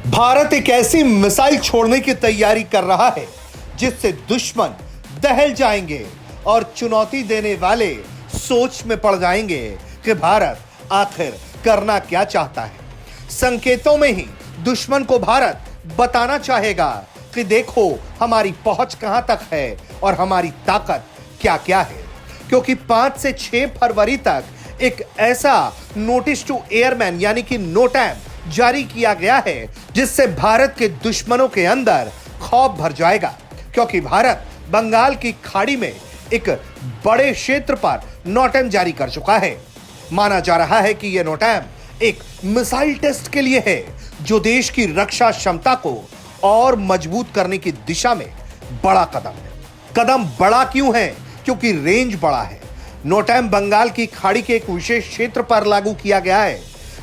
भारत एक ऐसी मिसाइल छोड़ने की तैयारी कर रहा है जिससे दुश्मन दहल जाएंगे और चुनौती देने वाले सोच में पड़ जाएंगे कि भारत आखिर करना क्या चाहता है। संकेतों में ही दुश्मन को भारत बताना चाहेगा कि देखो हमारी पहुंच कहां तक है और हमारी ताकत क्या क्या है, क्योंकि 5 से 6 फरवरी तक एक ऐसा नोटिस टू एयरमैन यानी कि नोटैम जारी किया गया है जिससे भारत के दुश्मनों के अंदर खौफ भर जाएगा, क्योंकि भारत बंगाल की खाड़ी में एक बड़े क्षेत्र पर नोटैम जारी कर चुका है। माना जा रहा है कि यह नोटैम एक मिसाइल टेस्ट के लिए है जो देश की रक्षा क्षमता को और मजबूत करने की दिशा में बड़ा कदम है। कदम बड़ा क्यों है? क्योंकि रेंज बड़ा है। नोटैम बंगाल की खाड़ी के एक विशेष क्षेत्र पर लागू किया गया है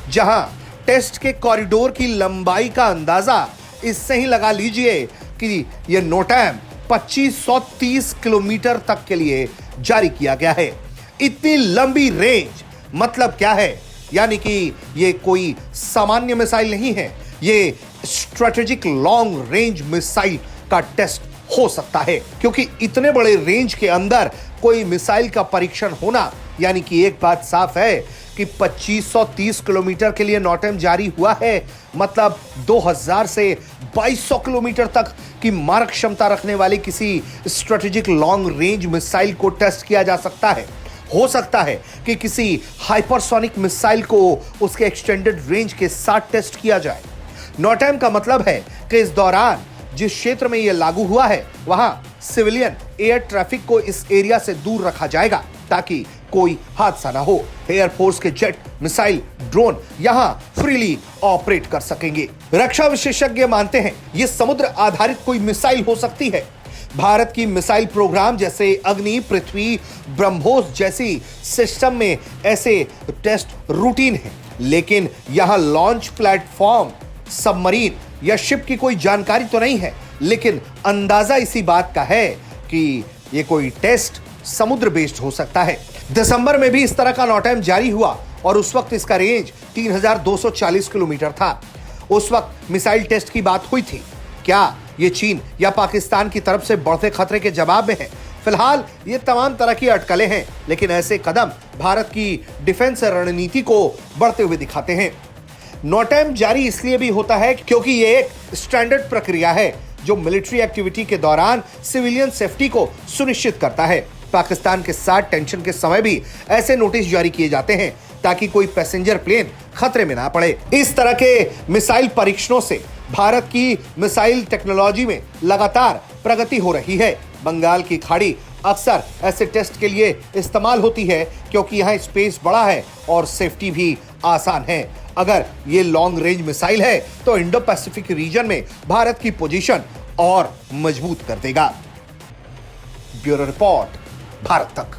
जहां टेस्ट के कॉरिडोर की लंबाई का अंदाजा इससे ही लगा लीजिए कि यह नोटैम 2530 किलोमीटर तक के लिए जारी किया गया है। इतनी लंबी रेंज मतलब क्या है? यानी कि यह कोई सामान्य मिसाइल नहीं है, यह स्ट्रेटेजिक लॉन्ग रेंज मिसाइल का टेस्ट हो सकता है, क्योंकि इतने बड़े रेंज के अंदर कोई मिसाइल का परीक्षण होना, यानी कि एक बात साफ है कि 2530 किलोमीटर के लिए नोटैम जारी हुआ है, मतलब 2000 से 2200 किलोमीटर तक की मारक क्षमता रखने वाली किसी स्ट्रेटेजिक लॉन्ग रेंज मिसाइल को टेस्ट किया जा सकता है। हो सकता है कि किसी हाइपरसोनिक मिसाइल को उसके एक्सटेंडेड रेंज के साथ टेस्ट किया जाए। नोटैम का मतलब है कि इस दौरान जिस क्षेत्र में यह लागू हुआ है वहां सिविलियन एयर ट्रैफिक को इस एरिया से दूर रखा जाएगा ताकि कोई हादसा ना हो। एयरफोर्स के जेट, मिसाइल, ड्रोन यहां फ्रीली ऑपरेट कर सकेंगे। रक्षा विशेषज्ञ मानते हैं यह समुद्र आधारित कोई मिसाइल हो सकती है। भारत की मिसाइल प्रोग्राम जैसे अग्नि, पृथ्वी, ब्रह्मोस जैसी सिस्टम में ऐसे टेस्ट रूटीन है, लेकिन यहां लॉन्च प्लेटफॉर्म, सबमरीन या शिप की कोई जानकारी तो नहीं है, लेकिन अंदाजा इसी बात का है कि यह कोई टेस्ट समुद्र बेस्ड हो सकता है। दिसंबर में भी इस तरह का नोटैम जारी हुआ और उस वक्त इसका रेंज 3240 किलोमीटर था। उस वक्त मिसाइल टेस्ट की बात हुई थी। क्या यह चीन या पाकिस्तान की तरफ से बढ़ते खतरे के जवाब में है? फिलहाल ये तमाम तरह की अटकलें हैं, लेकिन ऐसे कदम भारत की डिफेंस रणनीति को बढ़ते हुए दिखाते हैं। नोटैम जारी इसलिए भी होता है क्योंकि यह एक स्टैंडर्ड प्रक्रिया है जो मिलिट्री एक्टिविटी के दौरान सिविलियन सेफ्टी को सुनिश्चित करता है। पाकिस्तान के साथ टेंशन के समय भी ऐसे नोटिस जारी किए जाते हैं ताकि कोई पैसेंजर प्लेन खतरे में ना पड़े। इस तरह के मिसाइल परीक्षणों से भारत की मिसाइल टेक्नोलॉजी में लगातार प्रगति हो रही है। बंगाल की खाड़ी अक्सर ऐसे टेस्ट के लिए इस्तेमाल होती है क्योंकि यहाँ स्पेस बड़ा है और सेफ्टी भी आसान है। अगर ये लॉन्ग रेंज मिसाइल है तो इंडो पैसिफिक रीजन में भारत की पोजीशन और मजबूत कर देगा। ब्यूरो रिपोर्ट, भारत तक।